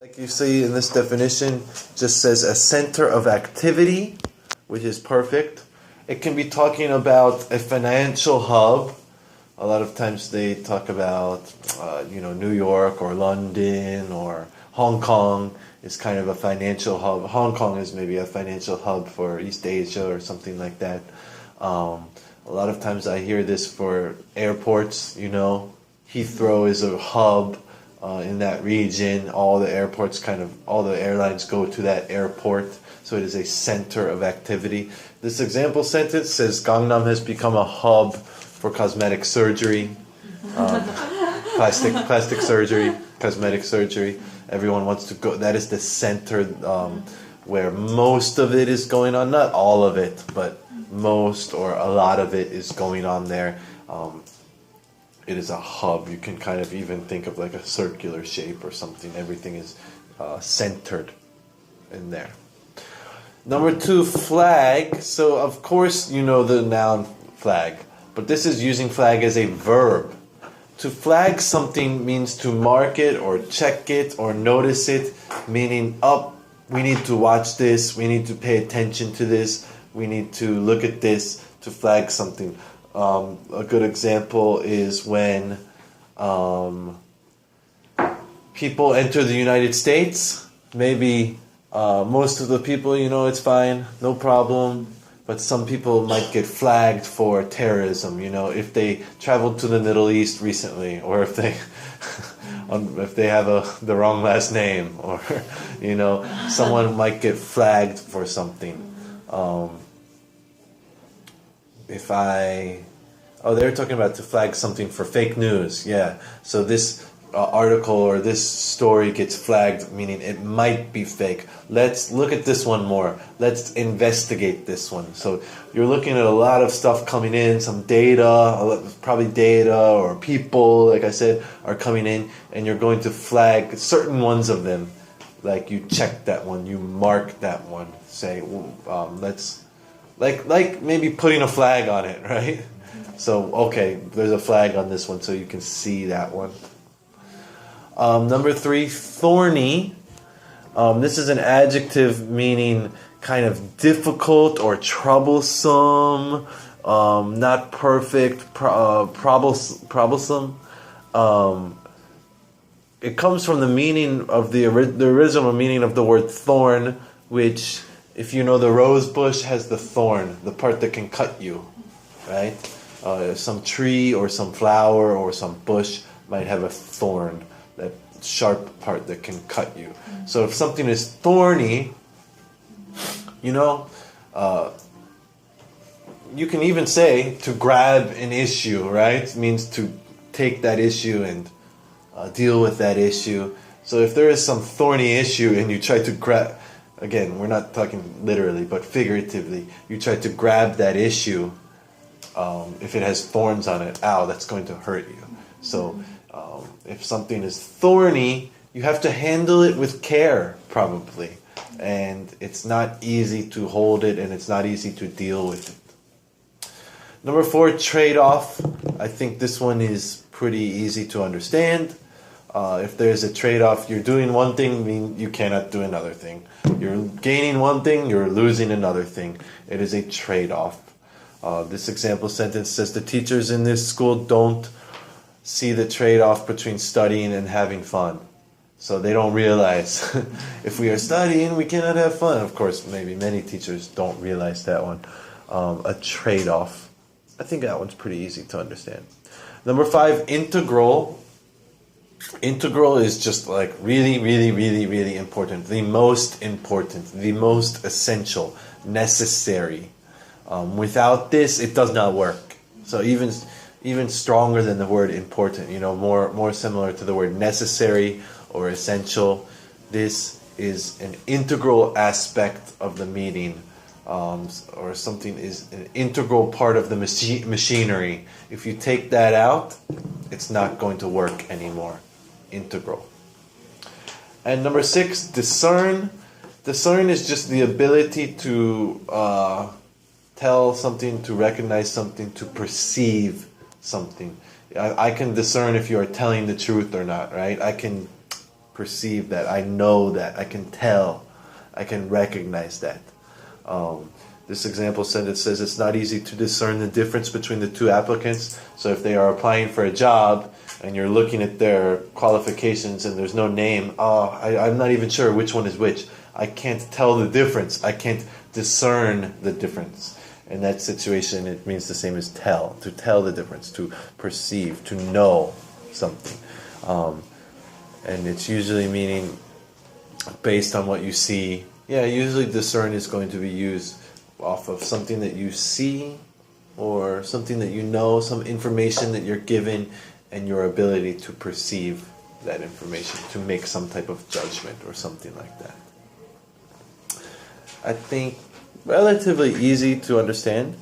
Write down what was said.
Like you see in this definition, just says a center of activity, which is perfect. It can be talking about a financial hub. A lot of times they talk about, New York or London or Hong Kong is kind of a financial hub. Hong Kong is maybe a financial hub for East Asia or something like that. A lot of times I hear this for airports, Heathrow is a hub in that region. All the airlines go to that airport. So it is a center of activity. This example sentence says Gangnam has become a hub for cosmetic surgery, plastic surgery, cosmetic surgery. Everyone wants to go. That is the center where most of it is going on. Not all of it, but most or a lot of it is going on there. It is a hub. You can kind of even think of like a circular shape or something. Everything is centered in there. Number 2, flag. So of course you know the noun flag, but this is using flag as a verb. To flag something means to mark it or check it or notice it, meaning we need to watch this, we need to pay attention to this, we need to look at this, to flag something. A good example is when people enter the United States. Maybe most of the people, it's fine, no problem. But some people might get flagged for terrorism, if they traveled to the Middle East recently, or if they have the wrong last name, or, someone might get flagged for something. They're talking about to flag something for fake news. Yeah. So this article or this story gets flagged, meaning it might be fake. Let's look at this one more. Let's investigate this one. So you're looking at a lot of stuff coming in, some data, probably data or people, like I said, are coming in, and you're going to flag certain ones of them. Like you check that one, you mark that one. Say, let's. Like maybe putting a flag on it, right? So, okay, there's a flag on this one, so you can see that one. Number 3, thorny. This is an adjective meaning kind of difficult or troublesome, not perfect, troublesome. It comes from the meaning of the original meaning of the word thorn, which, if you know, the rose bush has the thorn, the part that can cut you, right? Some tree or some flower or some bush might have a thorn, that sharp part that can cut you. So if something is thorny, you can even say to grab an issue, right? It means to take that issue and deal with that issue. So if there is some thorny issue and you try to grab, again, we're not talking literally, but figuratively, you try to grab that issue, if it has thorns on it, that's going to hurt you. So if something is thorny, you have to handle it with care, probably. And it's not easy to hold it, and it's not easy to deal with it. Number 4, trade-off. I think this one is pretty easy to understand. If there's a trade-off, you're doing one thing, mean you cannot do another thing. You're gaining one thing, you're losing another thing. It is a trade-off. This example sentence says the teachers in this school don't see the trade-off between studying and having fun. So they don't realize if we are studying, we cannot have fun. Of course, maybe many teachers don't realize that one. A trade-off. I think that one's pretty easy to understand. Number 5, integral. Integral is just like really, really, really, really important. The most important, the most essential, necessary. Without this, it does not work. So even stronger than the word important, more similar to the word necessary or essential. This is an integral aspect of the meaning, or something is an integral part of the machinery. If you take that out, it's not going to work anymore. Integral. And number 6, discern. Discern is just the ability to tell something, to recognize something, to perceive something. I can discern if you are telling the truth or not, right? I can perceive that, I know that, I can tell, I can recognize that. This example sentence says it's not easy to discern the difference between the two applicants. So if they are applying for a job and you're looking at their qualifications and there's no name, I'm not even sure which one is which. I can't tell the difference. I can't discern the difference. In that situation, it means the same as tell. To tell the difference, to perceive, to know something. And it's usually meaning based on what you see. Yeah, usually discern is going to be used off of something that you see or something that you know, some information that you're given, and your ability to perceive that information, to make some type of judgment or something like that. I think relatively easy to understand.